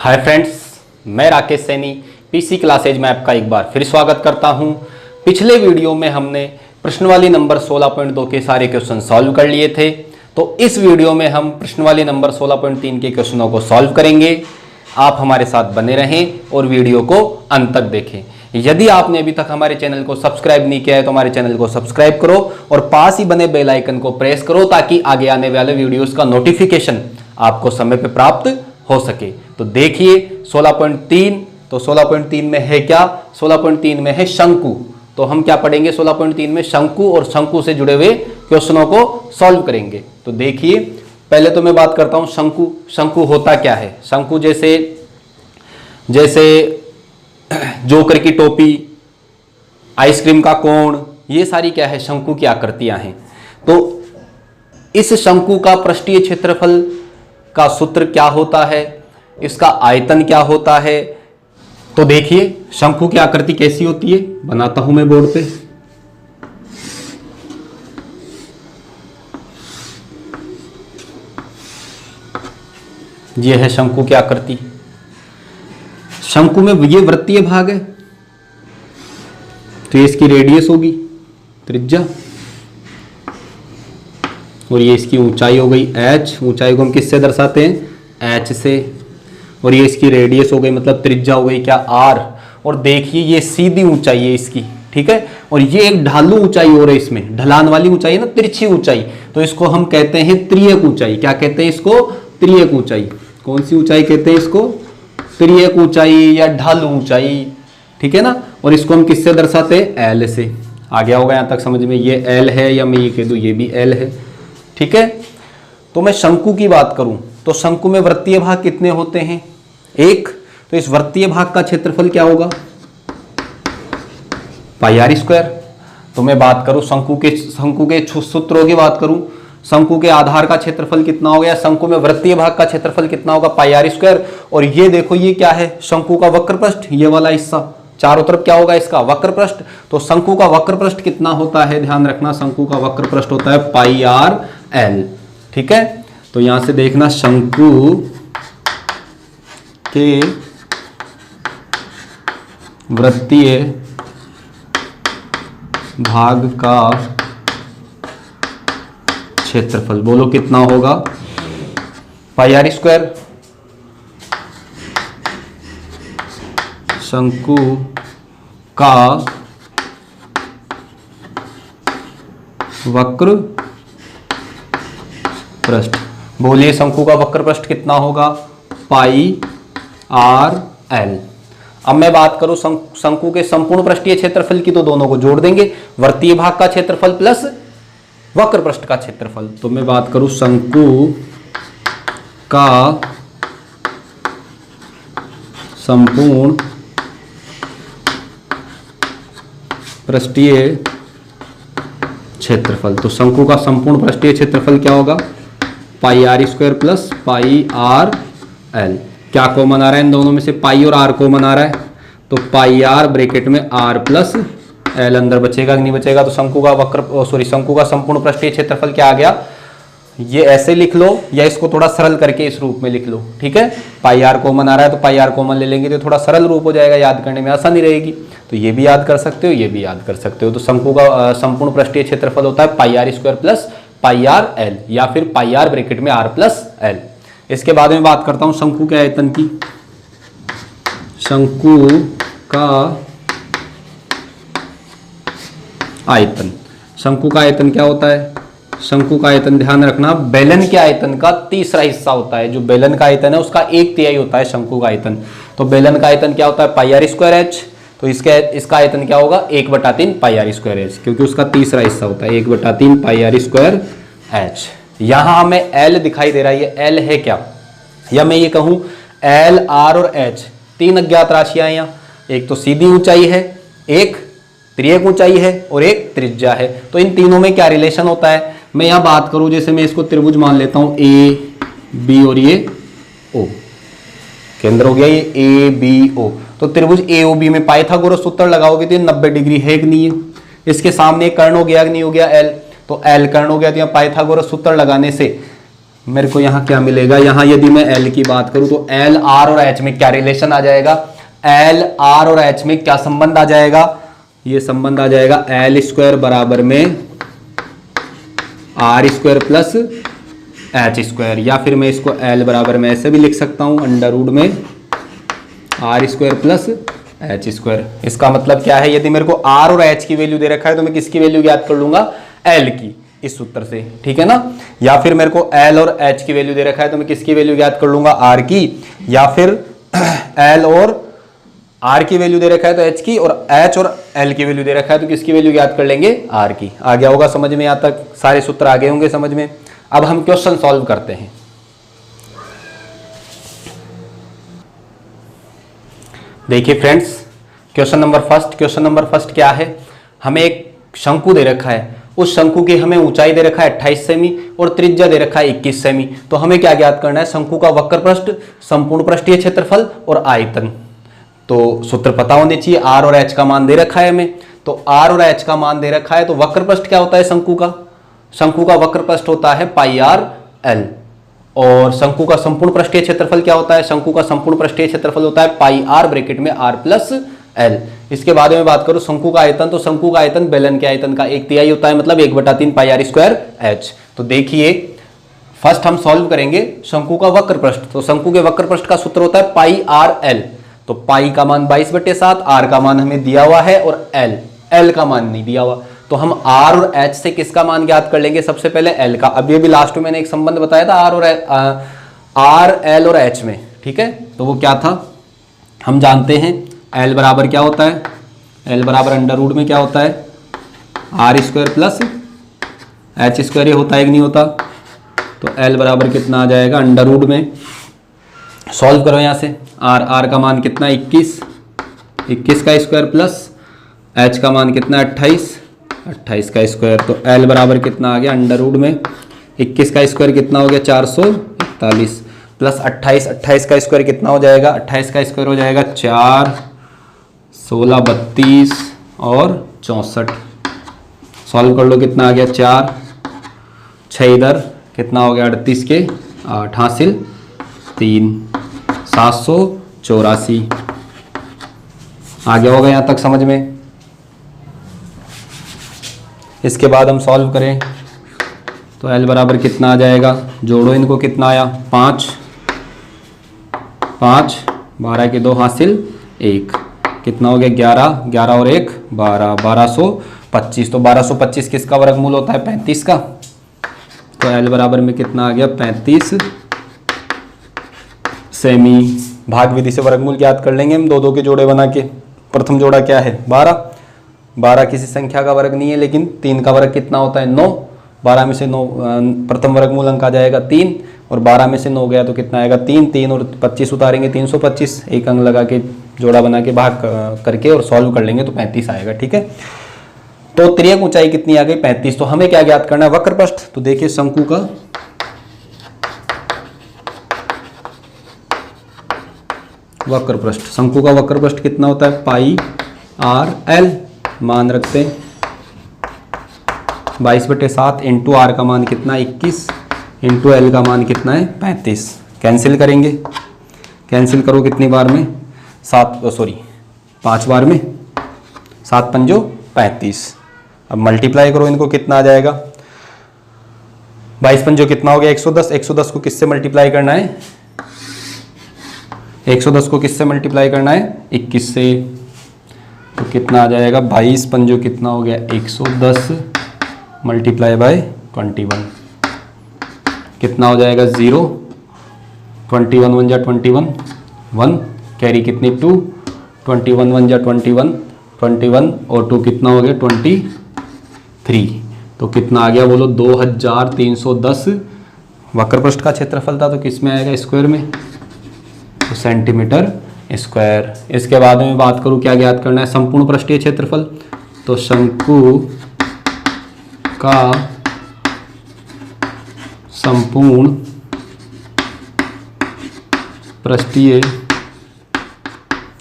Hi friends, मैं Rakesh Saini PC classes में आपका एक बार फिर स्वागत करता हूं। पिछले वीडियो में हमने प्रश्नवाली नंबर 16.2 के सारे क्वेश्चन सॉल्व कर लिए थे। तो इस वीडियो में हम प्रश्नवाली नंबर 16.3 के क्वेश्चनों को सॉल्व करेंगे। आप हमारे साथ बने रहें और वीडियो को अंत तक देखें। यदि आपने अभी तक हमारे चैनल को सब्सक्राइब नहीं किया है तो हमारे चैनल को सब्सक्राइब करो और पास ही बने बेल आइकन को प्रेस करो ताकि आगे आने वाले वीडियोस का नोटिफिकेशन आपको समय पर प्राप्त हो सके। तो देखिए 16.3, तो 16.3 में है क्या? 16.3 में है शंकु। तो हम क्या पढ़ेंगे 16.3 में? शंकु, और शंकु से जुड़े हुए क्वेश्चनों को सॉल्व करेंगे। तो देखिए पहले तो मैं बात करता हूं शंकु। शंकु होता क्या है? शंकु जैसे जोकर की टोपी, आइसक्रीम का कोण, ये सारी क्या है? शंकु की आकृतियां हैं। तो इस शंकु का पृष्ठीय क्षेत्रफल का सूत्र क्या होता है? इसका आयतन क्या होता है? तो देखिए शंकु की आकृति कैसी होती है, बनाता हूं मैं बोर्ड पे। ये है शंकु की आकृति। शंकु में ये वृत्तीय भाग है तो ये इसकी रेडियस होगी, त्रिज्या, और ये इसकी ऊंचाई हो गई h। ऊंचाई को हम किससे दर्शाते हैं? h से। और ये इसकी रेडियस हो गई, मतलब त्रिज्या हो गई क्या? r। और देखिए ये सीधी ऊंचाई है इसकी, ठीक है। और ये एक ढालू ऊंचाई हो रही है, इसमें ढलान वाली ऊंचाई है ना, तिरछी ऊंचाई। तो इसको हम कहते हैं त्रियक ऊंचाई। क्या कहते हैं इसको? त्रियक ऊंचाई। कौन सी ऊंचाई कहते हैं इसको? त्रियक ऊंचाई या ढालू ऊंचाई, ठीक है ना। और इसको हम किससे दर्शाते हैं? l से। आ गया होगा यहां तक समझ में? ये l है, या मैं ये कह दूं ये भी l है, ठीक है। तो मैं शंकु की बात करूं तो शंकु में वृत्तीय भाग कितने होते हैं? एक। तो इस वृत्तीय भाग का क्षेत्रफल क्या होगा? Pi are square. तो मैं बात करूं शंकु के सूत्रों की बात करूं, शंकु के आधार का क्षेत्रफल कितना हो गया? शंकु में वृत्तीय भाग का क्षेत्रफल कितना होगा? Pi are square. और ये देखो ये क्या है? शंकु का वक्र पृष्ठ, ये वाला हिस्सा चारों तरफ क्या होगा इसका? वक्र पृष्ठ। तो शंकु का वक्र पृष्ठ कितना होता है? ध्यान रखना, शंकु का वक्र पृष्ठ होता है पाई आर एल, ठीक है। तो यहां से देखना शंकु के वृत्तीय भाग का क्षेत्रफल बोलो कितना होगा? Pi are square. शंकु का वक्र पृष्ठ, बोलिए शंकु का वक्र पृष्ठ कितना होगा? Pi R L. अब मैं बात करूं शंकु के संपूर्ण पृष्ठीय क्षेत्रफल की, तो दोनों को जोड़ देंगे, वृत्तीय भाग का क्षेत्रफल प्लस वक्र पृष्ठ का क्षेत्रफल। तो मैं बात करूं शंकु का संपूर्ण पृष्ठीय क्षेत्रफल, तो शंकु का संपूर्ण पृष्ठीय क्षेत्रफल क्या होगा? Pi are square plus pi are l. क्या कॉमन आ रहा है इन दोनों में से? पाई और आर कॉमन आ रहा है, तो पाई आर ब्रैकेट में आर प्लस एल अंदर बचेगा कि नहीं बचेगा? तो शंकु का संपूर्ण पृष्ठीय क्षेत्रफल क्या आ गया? ये ऐसे लिख लो या इसको थोड़ा सरल करके इस रूप में लिख लो, ठीक है। पाई आर कॉमन आ रहा है तो पाई आर कॉमन ले लेंगे तो थोड़ा सरल रूप हो जाएगा, याद करने में आसानी रहेगी। तो ये भी याद कर सकते हो, ये भी याद कर सकते हो। तो शंकु का संपूर्ण पृष्ठीय क्षेत्रफल होता है pi are square plus pi are L, या फिर पाई आर ब्रैकेट में आर प्लस एल। इसके बाद में बात करता हूं शंकु के आयतन की। शंकु का आयतन, शंकु का आयतन क्या होता है? शंकु का आयतन ध्यान रखना बेलन के आयतन का तीसरा हिस्सा होता है। जो बेलन का आयतन है उसका 1/3 होता है शंकु का आयतन। तो बेलन का आयतन क्या होता है? Pi are square h. तो इसका आयतन क्या होगा? 1/3 पाई आर स्क्वायर एच, क्योंकि उसका तीसरा हिस्सा होता है 1/3 पाई आर स्क्वायर एच। यहां हमें एल दिखाई दे रहा है, ये एल है क्या? या मैं ये कहूं एल, आर और एच, तीन अज्ञात राशियां हैं। एक तो सीधी ऊंचाई है, एक त्रियक ऊंचाई है और एक त्रिज्या है। तो इन तीनों में क्या रिलेशन होता है? मैं यहां बात करूं, जैसे मैं इसको त्रिभुज मान लेता हूं, ए बी और ये ओ, केंद्र हो गया ये ए बी ओ। तो त्रिभुज ए ओ बी में पाइथागोरस सूत्र लगाओगे तो ये 90 डिग्री है कि नहीं है? इसके सामने कर्ण हो गया कि नहीं हो गया? एल। तो एल कर्ण हो गया, तो यहाँ पाइथागोरस सूत्र लगाने से मेरे को यहाँ क्या मिलेगा, यहाँ यदि मैं L की बात करूं तो L R और H में क्या रिलेशन आ जाएगा, L R और H में क्या संबंध आ जाएगा, ये संबंध आ जाएगा L स्क्वायर बराबर में R square plus H square, या फिर मैं इसको L बराबर में ऐसे भी लिख सकता हूं अंडर रूट में R square plus H square. इसका मतलब क्या है, यदि मेरे को R और H की वैल्यू दे रखा है तो मैं किसकी वैल्यू ज्ञात कर लूंगा, L की, इस सूत्र से, ठीक है ना। या फिर मेरे को L और H की वैल्यू दे रखा है तो मैं किसकी वैल्यू ज्ञात कर लूंगा, R की, या फिर L और R की वैल्यू दे रखा है तो H की, और H और L की वैल्यू दे रखा है तो किसकी वैल्यू ज्ञात कर लेंगे, R की। आ गया होगा समझ में, यहां तक सारे सूत्र आ गए होंगे समझ में। अब हम क्वेश्चन सॉल्व करते हैं। देखिए फ्रेंड्स, क्वेश्चन नंबर फर्स्ट क्या है, हमें एक शंकु दे रखा है, उस शंकु की हमें ऊंचाई दे रखा है 28 सेमी और त्रिज्या दे रखा है 21 सेमी। तो हमें क्या ज्ञात करना है, शंकु का वक्र पृष्ठ, संपूर्ण पृष्ठीय क्षेत्रफल और आयतन। तो सूत्र पता होने चाहिए, R और H का मान दे रखा है हमें, तो R और H का मान दे रखा है, तो वक्र पृष्ठ क्या होता है शंकु का वक्र पृष्ठ होता है पाई R L, और शंकु का संपूर्ण पृष्ठीय क्षेत्रफल क्या होता है, शंकु का संपूर्ण पृष्ठीय क्षेत्रफल होता है पाई R ब्रैकेट में R प्लस L। इसके बाद में बात करूं शंकु का आयतन, तो शंकु का आयतन बेलन के आयतन का 1/3 होता है, मतलब 1/3 पाई R स्क्वायर H। तो देखिए फर्स्ट हम सॉल्व करेंगे शंकु का वक्र पृष्ठ, तो शंकु के वक्र पृष्ठ का सूत्र होता है पाई R L। तो पाई का मान 22/7, R का मान हमें दिया हुआ है, और L का मान नहीं दिया हुआ, तो हम R और H से किसका मान ज्ञात कर लेंगे, सबसे पहले L का। अब ये भी लास्ट में मैंने एक संबंध बताया था R L और H में, ठीक है, तो वो क्या था, हम जानते हैं L बराबर क्या होता है, L बराबर अंडर रूट में क्या होता है, R square plus H square, ये होता है कि नहीं होता। तो L बराबर कितना आ जाएगा, अंडर रूट में, सॉल्व करो यहाँ से, R का मान कितना 21 का स्क्वायर प्लस H का मान कितना 28 का स्क्वायर। तो L बराबर कितना आ गया, अंडर रूट में 21 का स्क्वायर कितना हो गया 441 प्लस 28 का स्क्वायर कितना हो जाएगा, 28 का स्क्वायर हो जाएगा 4, 16, 32 और 64। सॉल्व कर लो, कितना आ गया 4, 6 इधर कितना हो गया 38 के 8 हासिल 3, 784। आ गया होगा यहाँ तक समझ में। इसके बाद हम सॉल्व करें तो L बराबर कितना आ जाएगा, जोड़ो इनको, कितना आया 5, 12 के 2 हासिल 1, कितना हो गया 11 और 1 12, 1225। तो 1225 किसका वर्गमूल होता है 35 का। तो L बराबर में कितना आ गया 35 सेमी। भाग विधि से वर्गमूल ज्ञात कर लेंगे हम, 2 के जोड़े बना के। प्रथम जोड़ा क्या है 12 किसी संख्या का वर्ग नहीं है, लेकिन 3 का वर्ग कितना होता है 9, 12 में से 9 प्रथम वर्गमूल अंक आ जाएगा 3, और 12 में से 9 गया तो कितना आएगा 3 और 25 उतारेंगे 325, एक अंक लगा के जोड़ा बना के भाग करके और सॉल्व कर लेंगे तो 35 आएगा, ठीक है। तो त्रियक ऊंचाई कितनी आ गई 35। तो हमें क्या ज्ञात करना है, वक्र पृष्ठ। तो देखिए शंकु का वक्र पृष्ठ, शंकु का वक्र पृष्ठ कितना होता है पाई R L, मान रखते हैं 22/7 इंटू R का मान कितना 21 इंटू L का मान कितना है 35। कैंसिल करेंगे, कैंसिल करो कितनी बार में 5 बार में, 7 पंजो 35। अब मल्टीप्लाई करो इनको, कितना आ जाएगा 22 पंजो कितना हो गया 110, 110 को किससे मल्टीप्लाई करना है, 110 को किससे मल्टीप्लाई करना है 21 से। तो कितना आ जाएगा 22 पंजो कितना हो गया 110 मल्टीप्लाई बाय 21, कितना हो जाएगा 0, 21 1 जा 21 1, कैरी कितनी 2, 21 1 जा 21 और 2 कितना हो गया 23। तो कितना आ गया बोलो 2310 वक्र पृष्ठ का क्षेत्रफल था, तो किस में आएगा स्क्वायर में, तो सेंटीमीटर स्क्वायर। इसके बाद में बात करूं क्या ज्ञात करना है, संपूर्ण पृष्ठीय क्षेत्रफल। तो शंकु का संपूर्ण पृष्ठीय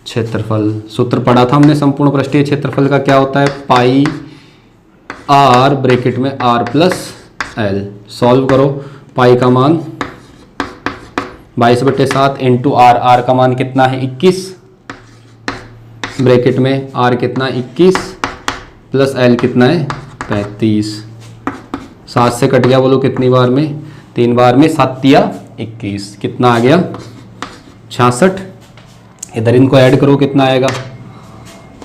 क्षेत्रफल, सूत्र पढ़ा था हमने संपूर्ण पृष्ठीय क्षेत्रफल का, क्या होता है पाई R ब्रैकेट में R प्लस L। सॉल्व करो, पाई का मान 22/7 इंटू आर, आर का मान कितना है 21, ब्रैकेट में आर कितना 21 प्लस एल कितना है 35। 7 से कट गया, बोलो कितनी बार में, 3 बार में, 7 तिया 21, कितना आ गया 66। इधर इनको ऐड करो कितना आएगा,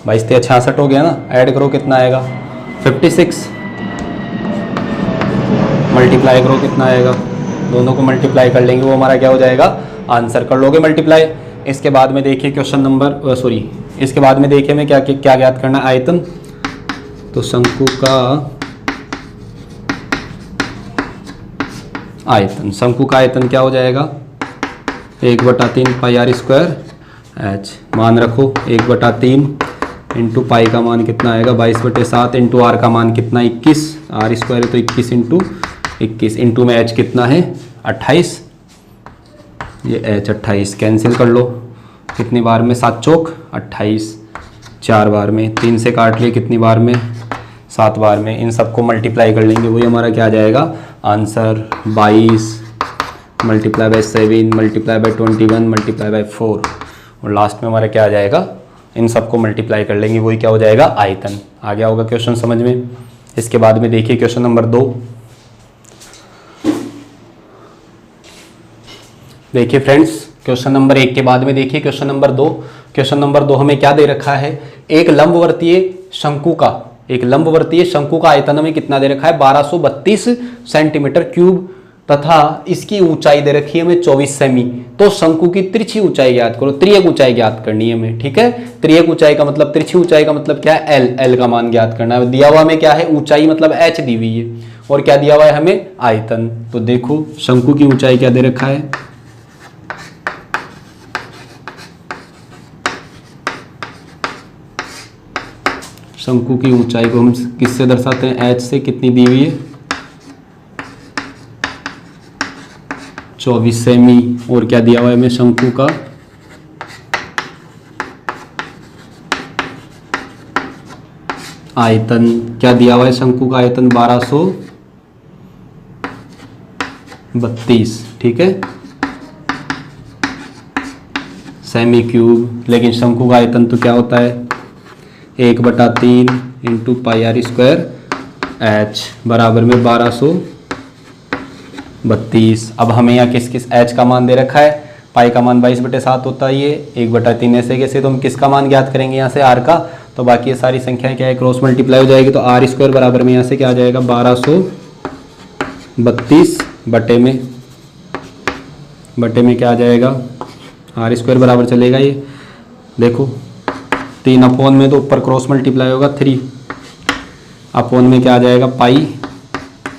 22 तिया 66 हो गया ना, ऐड करो कितना आएगा 56, मल्टीप्लाई करो कितना आएगा, दोनों को मल्टीप्लाई कर लेंगे, वो हमारा क्या हो जाएगा आंसर। कर लोगे मल्टीप्लाई। इसके बाद में देखिए क्वेश्चन नंबर इसके बाद में देखिए मैं क्या क्या ज्ञात करना, आयतन। तो शंकु का आयतन, शंकु का आयतन क्या हो जाएगा 1/3 पाई आर स्क्वायर एच, मान रखो 1/3 इंटू पाई का मान कितना आएगा 22/7 इंटू आर का मान कितना 21, आर स्क्वायर है तो 21 इंटू 21 इंटू में एच कितना है 28, ये एच 28 कैंसिल कर लो, कितनी बार में 7 चौक 28, 4 बार में, 3 से काट लिए कितनी बार में 7 बार में, इन सबको मल्टीप्लाई कर लेंगे, वही हमारा क्या आ जाएगा answer 22 multiply by 7 multiply by 21 multiply by 4, और लास्ट में हमारा क्या आ जाएगा, इन सबको मल्टीप्लाई कर लेंगे, वही क्या हो जाएगा आयतन। आ गया होगा क्वेश्चन समझ में। इसके बाद में देखिए क्वेश्चन नंबर 2। देखिए फ्रेंड्स, क्वेश्चन नंबर 1 के बाद में देखिए क्वेश्चन नंबर 2। क्वेश्चन नंबर 2 हमें क्या दे रखा है, एक लंबवर्तीय शंकु का आयतन हमें कितना दे रखा है 1232 सेंटीमीटर क्यूब, तथा इसकी ऊंचाई दे रखी है हमें 24 सेमी। तो शंकु की तिरछी ऊंचाई ज्ञात करो, त्रियक ऊंचाई ज्ञात करनी है हमें, ठीक है। त्रियक ऊंचाई का मतलब, तिरछी ऊंचाई का मतलब क्या है एल का मान ज्ञात करना है। दिया हुआ हमें क्या है ऊंचाई मतलब एच दी हुई है, और क्या दिया हुआ है हमें आयतन। तो देखो शंकु की ऊंचाई क्या दे रखा है, शंकु की ऊंचाई को हम किससे दर्शाते हैं, एच से, कितनी दी हुई है 24 सेमी, और क्या दिया हुआ है हमें शंकु का आयतन, क्या दिया हुआ है शंकु का आयतन 1232, ठीक है सेमी क्यूब। लेकिन शंकु का आयतन तो क्या होता है 1/3 into pi are square h बराबर में 1232। अब हमें यहाँ किस किस एच का मान दे रखा है, पाई का मान 22/7 होता है, ये 1/3 ऐसे कैसे, तो हम किसका मान ज्ञात करेंगे यहाँ से आर का। तो बाकी ये सारी संख्याएं क्या है क्रॉस मल्टीप्लाई हो जाएगी, तो आर स्क्वायर बराबर में यहाँ से क्या आ जाएगा 1232 बटे में क्या आ जाएगा, आर स्क्वायर बराबर चलेगा ये देखो 3 अपॉन में, तो ऊपर क्रॉस मल्टीप्लाई होगा 3 अपॉन में क्या आ जाएगा पाई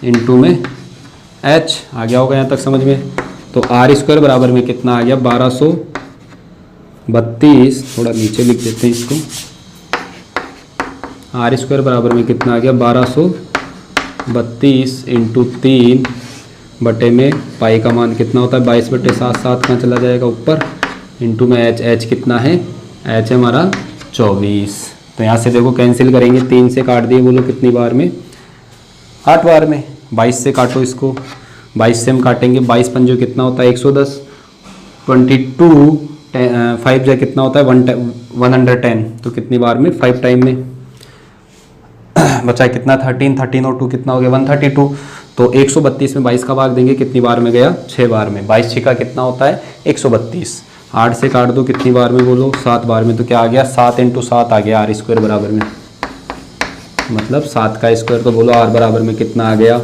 इंटू में एच। आ गया होगा यहाँ तक समझ में। तो आर स्क्वायर बराबर में कितना आ गया 1232, थोड़ा नीचे लिख देते हैं इसको, आर स्क्वायर बराबर में कितना आ गया 1232 इंटू 3 बटे में पाई का मान कितना होता है 22/7, 7 कहाँ चला जाएगा ऊपर, इंटू में एच कितना है, एच है हमारा 24। तो यहाँ से देखो कैंसिल करेंगे, 3 से काट दिए, बोलो कितनी बार में 8 बार में। 22 से काटो इसको, 22 से हम काटेंगे 22 पंजो कितना होता है 110, 22 5 जा कितना होता है 110, तो कितनी बार में 5 टाइम में बचा कितना 13 और 2 कितना हो गया 132। तो 132 में 22 का भाग देंगे, कितनी बार में गया 6 बार में, 22 छिका कितना होता है 132। 8 से काट दो, कितनी बार में बोलो 7 बार में, तो क्या आ गया 7 इंटू 7 आ गया आर स्क्वायर बराबर में, मतलब 7 का स्क्वायर। तो बोलो आर बराबर में कितना आ गया,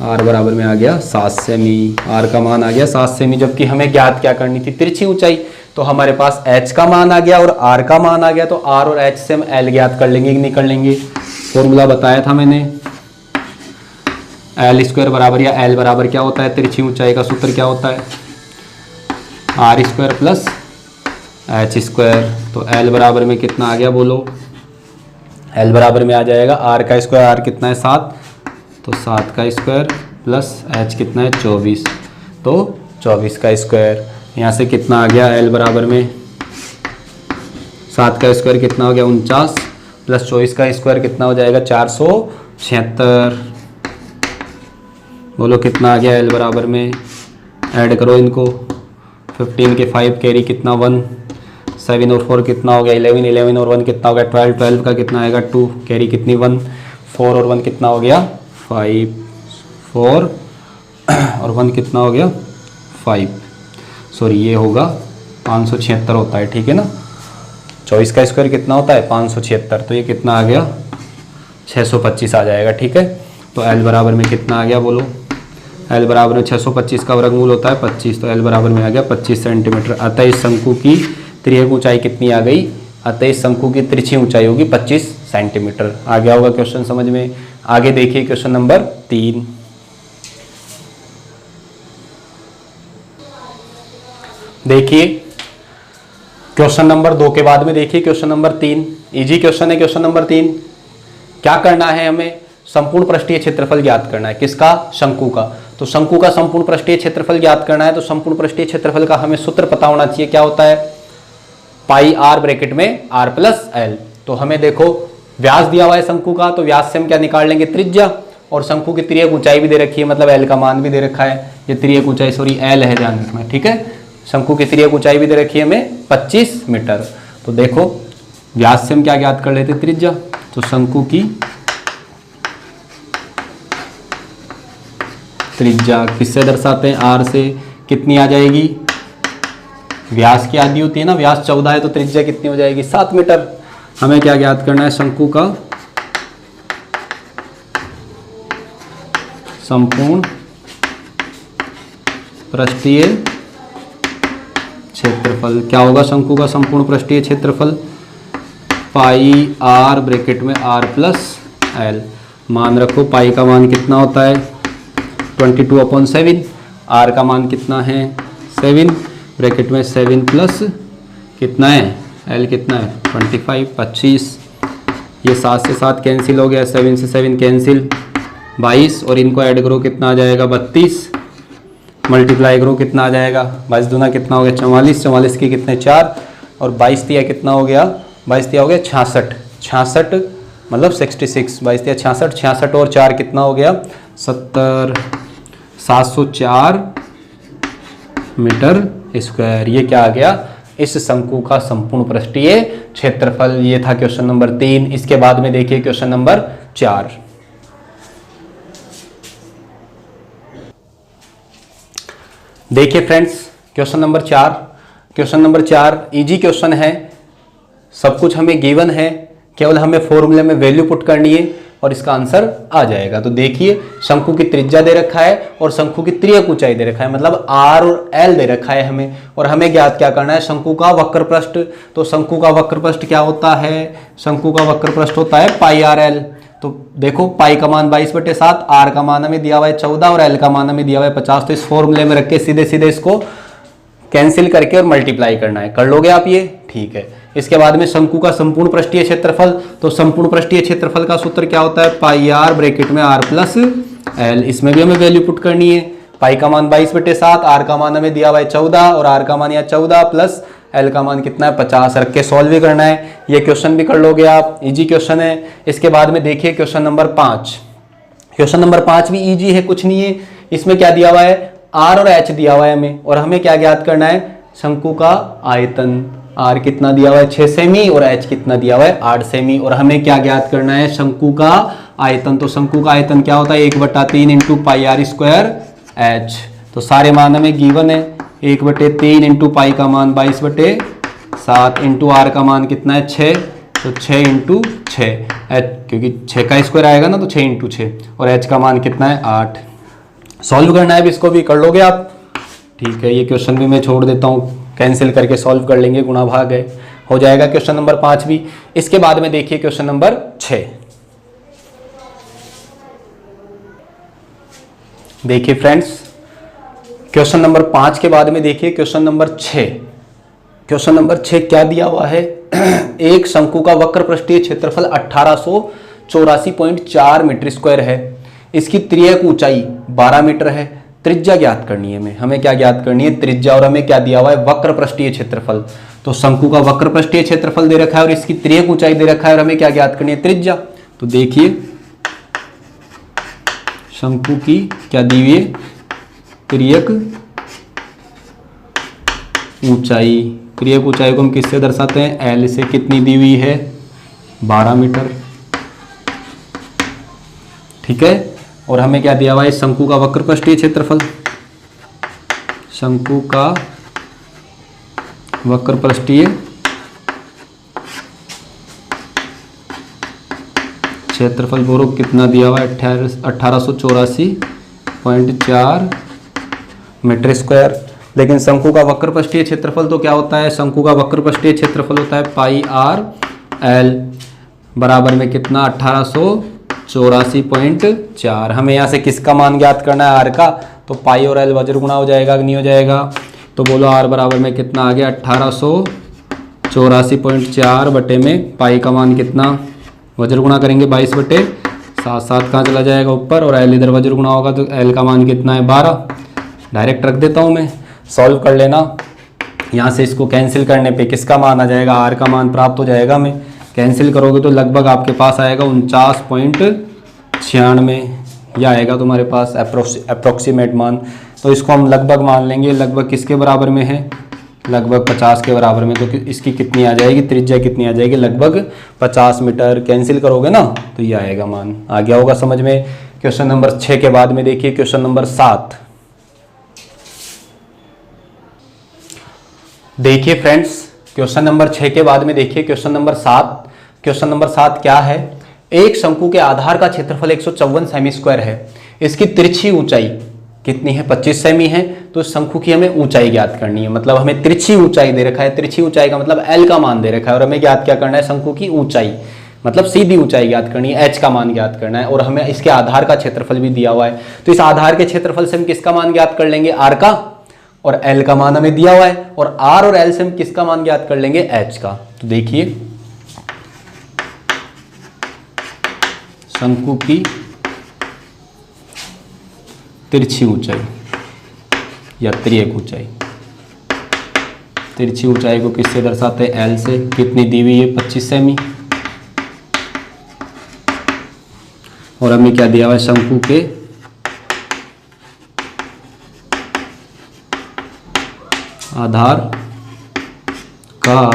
आर बराबर में आ गया 7 सेमी, आर का मान आ गया 7 सेमी। जबकि हमें ज्ञात क्या करनी थी तिरछी ऊंचाई, तो हमारे पास एच का मान आ गया और आर का मान आ गया, तो आर और एच से हम एल ज्ञात कर लेंगे कि नहीं कर लेंगे। फॉर्मूला बताया था मैंने, एल स्क्वायर बराबर या एल बराबर क्या होता है, तिरछी ऊंचाई का सूत्र क्या होता है r square plus h square. तो एल बराबर में कितना आ गया बोलो, एल बराबर में आ जाएगा आर का स्क्वायर, आर कितना है 7, तो 7 का स्क्वायर प्लस एच कितना है 24, तो 24 का स्क्वायर। यहाँ से कितना आ गया एल बराबर में 7 का स्क्वायर कितना हो गया 49, प्लस 24 का स्क्वायर कितना हो जाएगा 476। बोलो कितना आ गया एल बराबर में ऐड करो इनको, 15 के 5 कैरी कितना 1, 7 और 4 कितना हो गया 11, 11 और 1 कितना हो गया 12, 12 का कितना आएगा 2, कैरी कितनी 1, 4 और 1 कितना हो गया 5, 4 और 1 कितना हो गया 5, सॉरी ये होगा 576 होता है, ठीक है ना। 24 का स्क्वायर कितना होता है 576, तो ये कितना आ गया 625 आ जाएगा, ठीक है। तो L बराबर में कितना आ गया बोलो, L बराबर में 625 का वर्गमूल होता है 25, तो L बराबर में आ गया 25 सेंटीमीटर। अतः इस शंकु की तिर्यक ऊंचाई कितनी आ गई, अतः इस शंकु की तिरछी ऊंचाई होगी 25 सेंटीमीटर। आ गया होगा क्वेश्चन समझ में। आगे देखिए क्वेश्चन नंबर 3। देखिए क्वेश्चन नंबर 2 के बाद में देखिए क्वेश्चन नंबर 3, इजी क्वेश्चन है। क्वेश्चन नंबर 3 क्या करना है, हमें संपूर्ण पृष्ठीय क्षेत्रफल ज्ञात करना है। किसका, शंकु का। तो शंकु का संपूर्ण पृष्ठीय क्षेत्रफल ज्ञात करना है, तो संपूर्ण पृष्ठीय क्षेत्रफल का हमें सूत्र पता होना चाहिए। क्या होता है, पाई आर ब्रैकेट में आर प्लस एल। तो हमें देखो व्यास दिया हुआ है शंकु का, तो व्यास से हम क्या निकाल लेंगे, त्रिज्या। और शंकु की तिर्यक ऊंचाई भी दे रखी है, मतलब एल का मान भी दे रखा है। ये तिर्यक ऊंचाई सॉरी एल है, ध्यान रखना, ठीक है। शंकु की तिर्यक ऊंचाई भी दे रखी है हमें 25 मीटर। तो देखो व्यास से हम क्या ज्ञात कर लेते, त्रिज्या। तो शंकु की त्रिज्या किससे दर्शाते हैं, आर से। कितनी आ जाएगी, व्यास की आधी होती है ना, व्यास 14 है, तो त्रिज्या कितनी हो जाएगी 7 मीटर। हमें क्या ज्ञात करना है, शंकु का संपूर्ण पृष्ठीय क्षेत्रफल। क्या होगा शंकु का संपूर्ण पृष्ठीय क्षेत्रफल, पाई आर ब्रैकेट में आर प्लस एल। मान रखो पाई का मान कितना होता है 22/7, आर का मान कितना है 7, ब्रैकेट में 7 प्लस कितना है एल कितना है 25, 25। ये 7 से 7 कैंसिल हो गया, 7 से 7 कैंसिल, 22। और इनको ऐड करो कितना आ जाएगा 32, मल्टीप्लाई करो कितना आ जाएगा 22 दूना कितना हो गया 44, 44 के कितने 4, और 22 तिया कितना हो गया, 22 तिया हो गया 66, 66 मतलब 66, 22 तिया 66, 66 और 4 कितना हो गया 70, 704 मीटर स्क्वायर। ये क्या आ गया, इस शंकु का संपूर्ण पृष्ठीय क्षेत्रफल। ये था क्वेश्चन नंबर 3। इसके बाद में देखिए क्वेश्चन नंबर 4। देखिए friends question number 4। Question number 4 easy question है, सब कुछ हमें गिवन है, केवल हमें फॉर्मूले में वैल्यू पुट करनी है और इसका आंसर आ जाएगा। तो देखिए शंकु की त्रिज्या दे रखा है और शंकु की तिर्यक ऊंचाई दे रखा है, मतलब आर और एल दे रखा है हमें। और हमें ज्ञात क्या करना है, शंकु का वक्र पृष्ठ। तो शंकु का वक्र पृष्ठ क्या होता है, शंकु का वक्र पृष्ठ होता है पाई आर एल। तो देखो पाई का मान 22/7, आर का मान हमें दिया हुआ है 14 और एल का मान हमें दिया हुआ है 50। तो इस फॉर्मूले में रख के सीधे सीधे इसको कैंसिल करके और मल्टीप्लाई करना है। कर लोगे आप ये, ठीक है। इसके बाद में शंकु का संपूर्ण पृष्ठीय क्षेत्रफल। तो संपूर्ण पृष्ठीय क्षेत्रफल का सूत्र क्या होता है, पाई आर ब्रैकेट में आर प्लस एल। इसमें भी हमें वैल्यू पुट करनी है। पाई का मान 22/7, आर का मान हमें दिया हुआ है 14 और आर का मान यहाँ 14 प्लस एल का मान कितना है 50। रख के सॉल्व भी करना है। ये क्वेश्चन भी कर लोगे आप, इजी क्वेश्चन है। इसके बाद में देखिए क्वेश्चन नंबर 5। क्वेश्चन नंबर 5 भी इजी है, कुछ नहीं है। इसमें क्या दिया हुआ है, आर और एच दिया हुआ है हमें, और हमें क्या ज्ञात करना है, शंकु का आयतन। आर कितना दिया हुआ है 6 सेमी और एच कितना दिया हुआ है 8 सेमी। और हमें क्या ज्ञात करना है, शंकु का आयतन। तो शंकु का आयतन क्या होता है 1/3 into pi are square h. तो सारे मान हमें गिवन है, 1/3 इंटू पाई का मान 22/7 इंटू आर का मान कितना है 6, तो 6 इंटू 6 एच, क्योंकि 6 का स्क्वायर आएगा ना, तो 6 इंटू 6, और एच का मान कितना है 8। सॉल्व करना है, अब इसको भी कर लोगे आप, ठीक है। ये क्वेश्चन भी मैं छोड़ देता हूँ, कैंसिल करके सॉल्व कर लेंगे, गुणा भाग है, हो जाएगा क्वेश्चन नंबर 5 भी। इसके बाद में देखिए क्वेश्चन नंबर 6। देखिए फ्रेंड्स क्वेश्चन नंबर 5 के बाद में देखिए क्वेश्चन नंबर 6। क्वेश्चन नंबर 6 क्या दिया हुआ है, एक शंकु का वक्र पृष्ठीय क्षेत्रफल 1884.4 मीटर स्क्वायर है। इसकी तिर्यक ऊंचाई 12 मीटर है। त्रिज्या ज्ञात करनी है हमें क्या ज्ञात करनी है, त्रिज्या। और हमें क्या दिया हुआ है, वक्र पृष्ठीय क्षेत्रफल। तो शंकु का वक्र पृष्ठीय क्षेत्रफल दे रखा है और इसकी तिर्यक ऊंचाई दे रखा है, और हमें क्या ज्ञात करनी है, त्रिज्या। तो देखिए शंकु की क्या दी हुई है, तिर्यक ऊंचाई, तिर्यक ऊंचाई को हम किससे दर्शाते हैं, एल से। कितनी दी हुई है, 12 मीटर। ठीक है, और हमें क्या दिया हुआ है, शंकु का वक्रपृष्ठीय क्षेत्रफल, शंकु का वक्रपृष्ठीय क्षेत्रफल बोरो कितना दिया हुआ है, 1884.4 मीटर स्क्वायर। लेकिन शंकु का वक्रपृष्ठीय क्षेत्रफल तो क्या होता है, शंकु का वक्रपृष्ठीय क्षेत्रफल होता है पाई आर एल, बराबर में कितना, 1884.4। हमें यहाँ से किसका मान ज्ञात करना है, आर का, तो पाई और एल वज्र गुणा हो जाएगा कि नहीं हो जाएगा, तो बोलो आर बराबर में कितना आ गया, 1884.4 बटे में पाई का मान कितना, वज्र गुणा करेंगे 22 बटे 7, 7 कहाँ चला जाएगा ऊपर, और एल इधर वज्र गुणा होगा तो एल का मान कितना है, 12। डायरेक्ट रख देता हूँ मैं, सॉल्व कर लेना। यहाँ से इसको कैंसिल करने पे किसका मान आ जाएगा, आर का मान प्राप्त हो जाएगा। मैं कैंसिल करोगे तो लगभग आपके पास आएगा 49.96, यह आएगा तुम्हारे पास अप्रोक्सीमेट मान। तो इसको हम लगभग मान लेंगे, लगभग किसके बराबर में है, लगभग 50 के बराबर में। तो इसकी कितनी आ जाएगी, त्रिज्या कितनी आ जाएगी, लगभग 50 मीटर। कैंसिल करोगे ना तो ये आएगा मान। आ गया होगा समझ में। क्वेश्चन नंबर 6 के बाद में देखिए क्वेश्चन नंबर 7। देखिए फ्रेंड्स, क्वेश्चन नंबर 6 के बाद में देखिए क्वेश्चन नंबर 7। क्वेश्चन नंबर 7 क्या है, एक शंकु के आधार का क्षेत्रफल 154 सेमी स्क्वायर है, इसकी तिरछी ऊंचाई कितनी है, 25 सेमी है। तो शंकु की हमें ऊंचाई ज्ञात करनी है, मतलब हमें तिरछी ऊंचाई दे रखा है, तिरछी ऊंचाई का मतलब एल का मान दे रखा है, और हमें ज्ञात क्या करना है, शंकु की ऊंचाई, मतलब सीधी ऊंचाई ज्ञात करनी है, एच का मान ज्ञात करना है, और हमें इसके आधार का क्षेत्रफल भी दिया हुआ है। तो इस आधार के क्षेत्रफल से हम किसका मान ज्ञात कर लेंगे, आर का, और एल का मान हमें दिया हुआ है, और आर और एल से हम किसका मान ज्ञात कर लेंगे, एच का। तो देखिए शंकु की तिरछी ऊंचाई या तिर्यक ऊंचाई, तिरछी ऊंचाई को किससे दर्शाते हैं, एल से। कितनी दी हुई है, 25 सेमी, और हमें क्या दिया हुआ है, शंकु के आधार का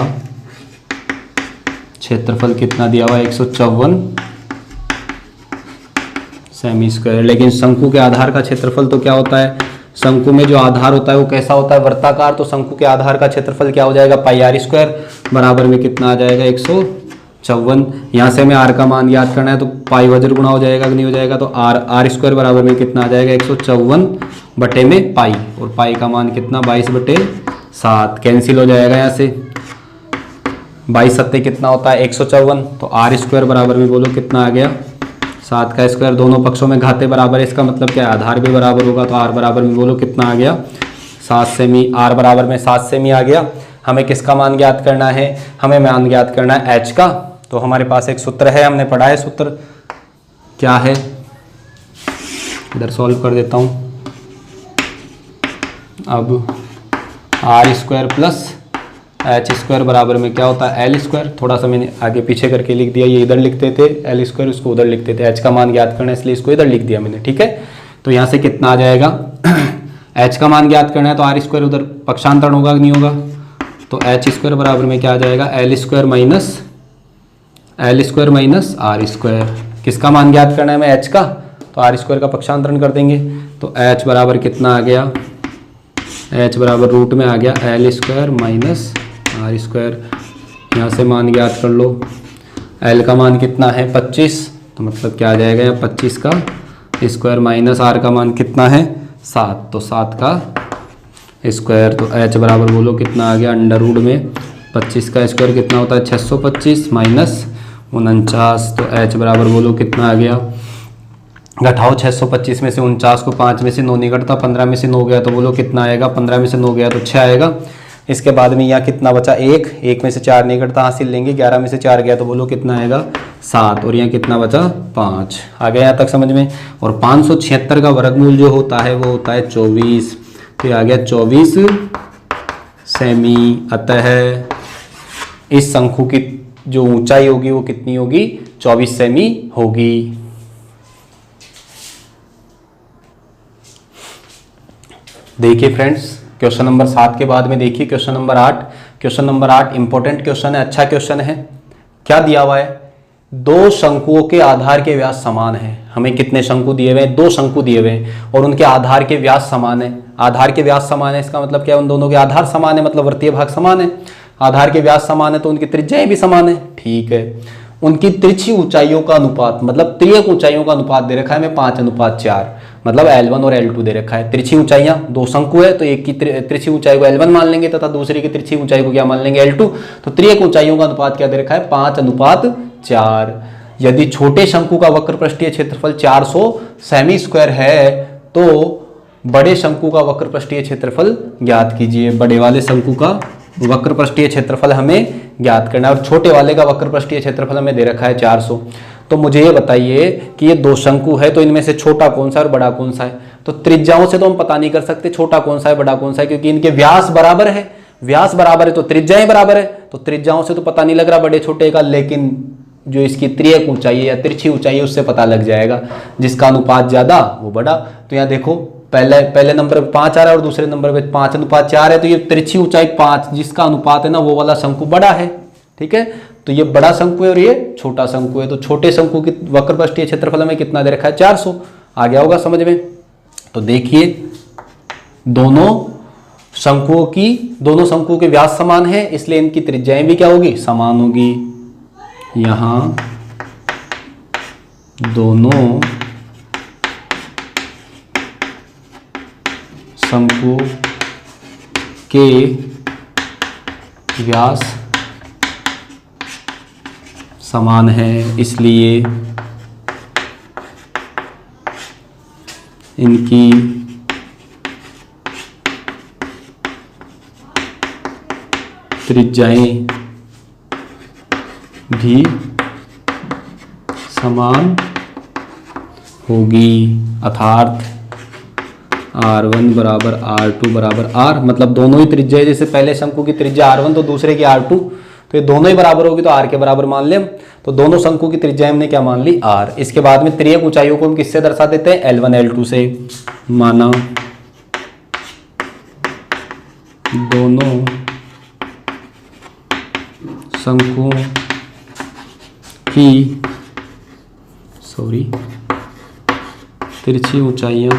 क्षेत्रफल कितना दिया हुआ है, 154 सेमी स्क्वायर। लेकिन शंकु के आधार का क्षेत्रफल तो क्या होता है, शंकु में जो आधार होता है वो कैसा होता है, वर्ताकार। तो शंकु के आधार का क्षेत्रफल क्या हो जाएगा, पाई आर स्क्वायर, बराबर में कितना आ जाएगा, 154। यहाँ से हमें आर का मान याद करना है, तो पाई वज्र गुणा हो जाएगा कि नहीं हो जाएगा, तो आर स्क्वायर बराबर में कितना आ जाएगा, 154 बटे में पाई, और पाई का मान कितना, 22 बटे 7। कैंसिल हो जाएगा यहाँ से, 22 सत्ते कितना होता है, 154। तो आर स्क्वायर बराबर में बोलो कितना आ गया, 7 का स्क्वायर। दोनों पक्षों में घाते बराबर है, इसका मतलब क्या है, आधार भी बराबर होगा। तो आर बराबर में बोलो कितना आ गया, 7 सेमी। आर बराबर में 7 सेमी आ गया। हमें किसका मान ज्ञात करना है, हमें मान ज्ञात करना है एच का। तो हमारे पास एक सूत्र है, हमने पढ़ा है सूत्र, क्या है, इधर सॉल्व कर देता हूँ। अब r square plus h square बराबर में क्या होता है, एल स्क्वायर। थोड़ा सा मैंने आगे पीछे करके लिख दिया, ये इधर लिखते थे एल स्क्वायर, उसको उधर लिखते थे। एच का मान ज्ञात करना है इसलिए इसको इधर लिख दिया मैंने, ठीक है। तो यहाँ से कितना आ जाएगा, एच का मान ज्ञात करना है तो आर स्क्वायर उधर पक्षांतरण होगा कि नहीं होगा, तो एच स्क्वायर बराबर में क्या आ जाएगा, l square minus r square. किसका मान ज्ञात करना है हमें, एच का, तो आर स्क्वायर का पक्षांतरण कर देंगे। तो एच बराबर कितना आ गया, एच बराबर रूट में आ गया l square minus r square. यहाँ से मान ज्ञात कर लो, एल का मान कितना है 25, तो मतलब क्या आ जाएगा यहाँ 25 का स्क्वायर माइनस आर का मान कितना है 7, तो 7 का स्क्वायर। तो एच बराबर बोलो कितना आ गया, अंडर रूट में 25 का स्क्वायर कितना होता है 625 माइनस 49। तो एच बराबर बोलो कितना आ गया, घटाओ 625 में से 49 को 5 में से 9 निकटता, 15 में से 9 गया तो बोलो कितना आएगा, 15 में से 9 गया तो 6 आएगा। इसके बाद में यहाँ कितना बचा, 1 में से 4 निकटता हासिल लेंगे, 11 में से 4 गया तो बोलो कितना आएगा 7, और यहाँ कितना बचा 5। आ गया यहाँ तक समझ में। और 576 का वर्गमूल जो होता है वो होता है 24, तो ये आ गया 24 सेमी। अतः इस शंकु की जो ऊंचाई होगी वो कितनी होगी, 24 सेमी होगी। देखिए फ्रेंड्स, क्वेश्चन नंबर 7 के बाद में देखिए question number 8। Question number 8 important question है, अच्छा क्वेश्चन है। क्या दिया हुआ है? दो शंकुओं के आधार के व्यास समान है। हमें कितने शंकु दिए हुए हैं? दो शंकु दिए हुए हैं और उनके आधार के व्यास समान है। आधार के व्यास समान है इसका मतलब क्या है? उन दोनों के आधार समान है, मतलब वर्तीय भाग समान है। आधार के व्यास समान है तो उनकी त्रिज्याएं भी समान है। ठीक है, उनकी तिरछी ऊंचाइयों का अनुपात, मतलब त्रियक ऊंचाइयों का अनुपात दे रखा है हमें 5:4, मतलब L1 और L2 दे रखा है। तिरछी ऊंचाइयां, दो शंकु है तो एक की तिरछी ऊंचाई को L1 मान लेंगे तथा दूसरी की तिरछी ऊंचाई को क्या मान लेंगे? L2। तो त्रियक ऊंचाइयों का अनुपात क्या दे रखा है? 5:4। यदि छोटे शंकु का वक्र पृष्ठीय क्षेत्रफल 400 सेमी स्क्वायर है तो बड़े शंकु का वक्र पृष्ठीय क्षेत्रफल ज्ञात कीजिए। बड़े वाले शंकु का वक्र पृष्ठीय क्षेत्रफल हमें ज्ञात करना है और छोटे वाले का वक्र पृष्ठीय क्षेत्रफल हमें दे रखा है 400। तो मुझे ये बताइए कि ये दो शंकु है तो इनमें से छोटा कौन सा है और बड़ा कौन सा है? तो त्रिज्याओं से तो हम पता नहीं कर सकते छोटा कौन सा है बड़ा कौन सा है, क्योंकि इनके व्यास बराबर है। व्यास बराबर है तो त्रिज्याएं बराबर है, तो त्रिज्याओं से तो पता नहीं लग रहा बड़े छोटे का, लेकिन जो इसकी त्रियक ऊंचाई है या तिरछी ऊंचाई है उससे पता लग जाएगा। जिसका अनुपात ज्यादा वो बड़ा। तो यहाँ देखो पहले नंबर पे 5 आ रहा है और दूसरे नंबर पे 5:4 है, तो ये तिरछी ऊंचाई 5 जिसका अनुपात है ना वो वाला शंकु बड़ा है। ठीक है, तो ये बड़ा शंकु है और ये छोटा शंकु है। तो छोटे शंकु की वक्र पृष्ठीय क्षेत्रफल में कितना दे रखा है? 400। आ गया होगा समझ में? तो देखिए दोनों शंकुओं के व्यास समान है, इसलिए इनकी त्रिज्याएं भी क्या होगी? समान होगी। यहां दोनों शंकुओं के व्यास समान है, इसलिए इनकी त्रिज्याएं भी समान होगी, अर्थात R1 बराबर R2 बराबर R, मतलब दोनों ही त्रिज्या, जैसे पहले शंकु की त्रिज्या R1 तो दूसरे की R2, तो ये दोनों ही बराबर होगी तो R के बराबर मान लें। तो दोनों शंकु की त्रिज्या हमने क्या मान ली? R। इसके बाद में त्रियक ऊंचाइयों को हम किससे दर्शा देते हैं? L1 L2 से। माना दोनों शंकुओं की तिरछी ऊंचाइयां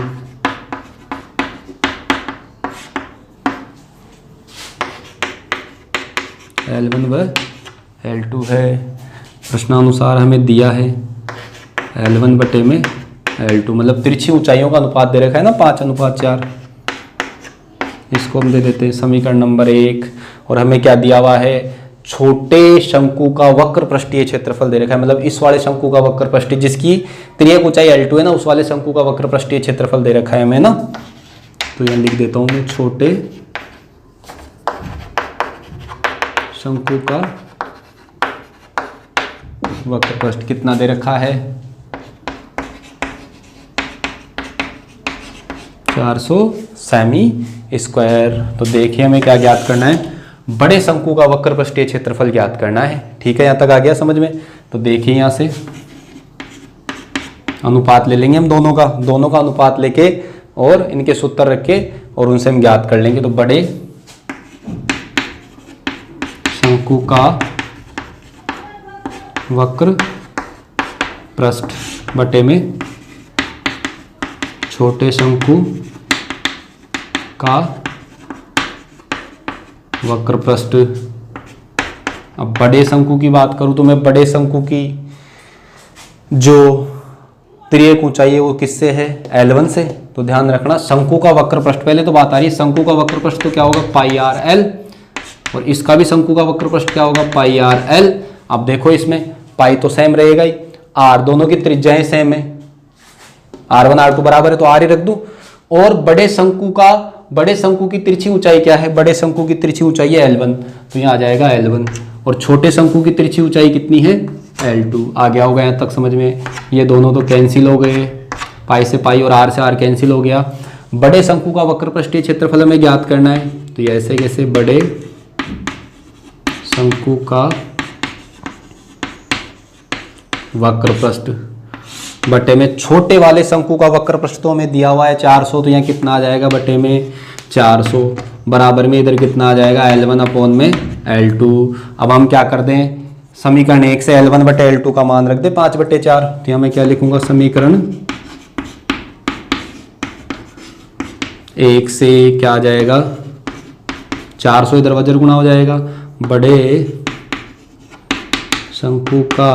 L1 व L2 है। प्रश्नानुसार हमें दिया है L1 बटे में L2, मतलब तिरछी ऊंचाइयों का अनुपात दे रखा है ना 5:4। इसको हम दे देते हैं समीकरण नंबर 1। और हमें क्या दिया हुआ है? छोटे शंकु का वक्र पृष्ठीय क्षेत्रफल दे रखा है, मतलब इस वाले शंकु का वक्र पृष्ठीय जिसकी त्रियक ऊंचाई L2 है ना, उस वाले शंकु का वक्र पृष्ठीय क्षेत्रफल दे रखा है हमें ना। तो यहां लिख देता हूं मैं, छोटे शंकु का वक्र पृष्ठ कितना दे रखा है? 400 सेमी स्क्वायर। तो देखिए हमें क्या ज्ञात करना है? बड़े शंकु का वक्र पृष्ठीय क्षेत्रफल ज्ञात करना है। ठीक है, यहां तक आ गया समझ में? तो देखिए यहां से अनुपात ले लेंगे हम दोनों का अनुपात लेके और इनके सूत्र रख के और उनसे हम ज्ञात कर लेंगे। तो बड़े शंकु का वक्र पृष्ठ बटे में छोटे शंकु का वक्र पृष्ठ। अब बड़े शंकु की बात करूं तो मैं बड़े शंकु की जो त्रियक ऊंचाई है वो किससे है? L1 से। तो ध्यान रखना शंकु का वक्र पृष्ठ, पहले तो बात आ रही है शंकु का वक्र पृष्ठ तो क्या होगा? πRL, और इसका भी शंकु का वक्र पृष्ठ क्या होगा? πRL। अब देखो इसमें पाई तो सेम रहेगा ही, R दोनों की त्रिज्याएं सेम है, R1 R2 बराबर है तो R ही रख दूं। और बड़े शंकु की तिरछी ऊंचाई क्या है? बड़े शंकु की तिरछी ऊंचाई है L1, तो यहाँ आ जाएगा L1। और छोटे शंकु की तिरछी ऊंचाई कितनी है? L2। आ गया होगा यहाँ तक समझ में? ये दोनों तो कैंसिल हो गए, पाई से पाई और R से R कैंसिल हो गया। बड़े शंकु का वक्र पृष्ठीय क्षेत्रफल हमें ज्ञात करना है, तो ये ऐसे कैसे? बड़े शंकु का वक्र पृष्ठ बटे में छोटे वाले शंकु का वक्र पृष्ठ तो हमें दिया हुआ है 400, तो यहाँ कितना आ जाएगा? बटे में 400। बराबर में इधर कितना आ जाएगा L1 अपॉन में L2। अब हम क्या कर दें, समीकरण 1 से L1 बटे L2 का मान रख दे 5/4। तो यहाँ मैं क्या लिखूंगा, समीकरण 1 से क्या आ जाएगा 400, इधर वज्र गुणा हो जाएगा, बड़े शंकु का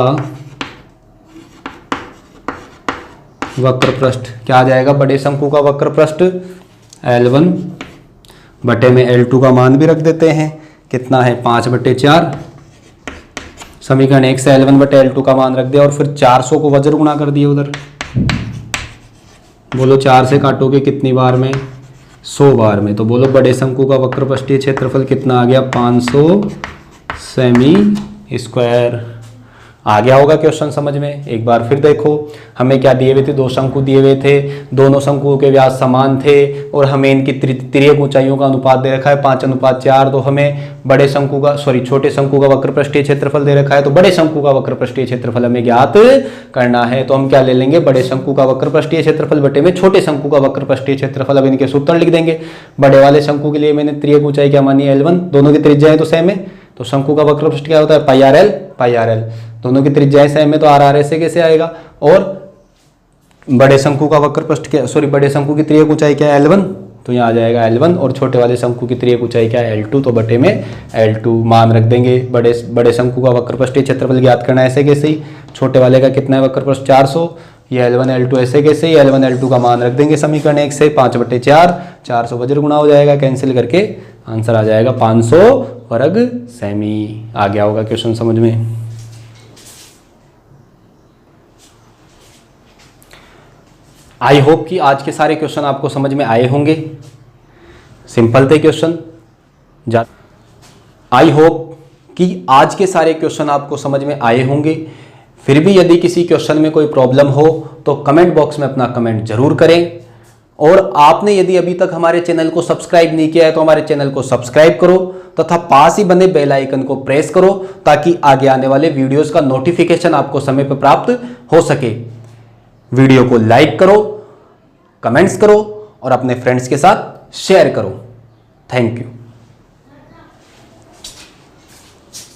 वक्र पृष्ठ क्या आ जाएगा, बड़े शंकु का वक्र पृष्ठ L1 बटे में L2 का मान भी रख देते हैं, कितना है 5/4। समीकरण 1 से L1 बटे L2 का मान रख दिया और फिर 400 को वज्र गुणा कर दिया उधर। बोलो 4 से काटोगे कितनी बार में, 100 बार में। तो बोलो बड़े शंकु का वक्र पृष्ठीय क्षेत्रफल कितना आ गया, 500 सेमी स्क्वायर। आ गया होगा क्वेश्चन समझ में। एक बार फिर देखो, हमें क्या दिए हुए थे, 2 शंकु दिए हुए थे, दोनों शंकुओं के व्यास समान थे और हमें इनकी तिर्यक ऊंचाइयों का अनुपात दे रखा है 5:4। तो हमें बड़े शंकु का छोटे शंकु का वक्र पृष्ठीय क्षेत्रफल दे रखा है, तो बड़े शंकु का वक्र पृष्ठीय क्षेत्रफल हमें ज्ञात करना है। तो हम क्या ले लेंगे, बड़े शंकु का वक्र पृष्ठीय क्षेत्रफल बटे में छोटे शंकु का वक्र पृष्ठीय क्षेत्रफल। अब इनके सूत्र लिख देंगे। बड़े वाले शंकु के लिए मैंने तिर्यक ऊंचाई क्या मानी, L1, दोनों की त्रिज्याएं तो सेम है, तो शंकु का वक्र पृष्ठ क्या होता है, πRL, दोनों की त्रिज्याएं सेम है, तो RR ऐसे कैसे आएगा। और बड़े शंकु का वक्र पृष्ठ क्या, बड़े शंकु की त्रियक ऊंचाई क्या है, L1, तो यहाँ आ जाएगा L1, और छोटे वाले शंकु की त्रियक ऊंचाई क्या है, L2, तो बटे में L2 मान रख देंगे। बड़े शंकु का वक्र पृष्ठीय क्षेत्रफल ज्ञात करना है ऐसे कैसे ही, छोटे वाले का कितना है वक्र पृष्ठ 400, ये L1 L2 ऐसे कैसे ही, L1 L2 का मान रख देंगे समीकरण 1 से 5/4, 400 वज्र गुणा हो जाएगा, कैंसिल करके आंसर आ जाएगा 500 वर्ग सेमी। आ गया होगा क्वेश्चन समझ में। आई होप कि आज के सारे क्वेश्चन आपको समझ में आए होंगे। सिंपल थे क्वेश्चन। आई होप कि आज के सारे क्वेश्चन आपको समझ में आए होंगे। फिर भी यदि किसी क्वेश्चन में कोई प्रॉब्लम हो तो कमेंट बॉक्स में अपना कमेंट जरूर करें। और आपने यदि अभी तक हमारे चैनल को सब्सक्राइब नहीं किया है तो हमारे चैनल को सब्सक्राइब करो तथा पास ही बने बेल आइकन को प्रेस करो, ताकि आगे आने वाले वीडियोस का नोटिफिकेशन आपको समय पर प्राप्त हो सके। वीडियो को लाइक करो, कमेंट्स करो और अपने फ्रेंड्स के साथ शेयर करो। Thank you.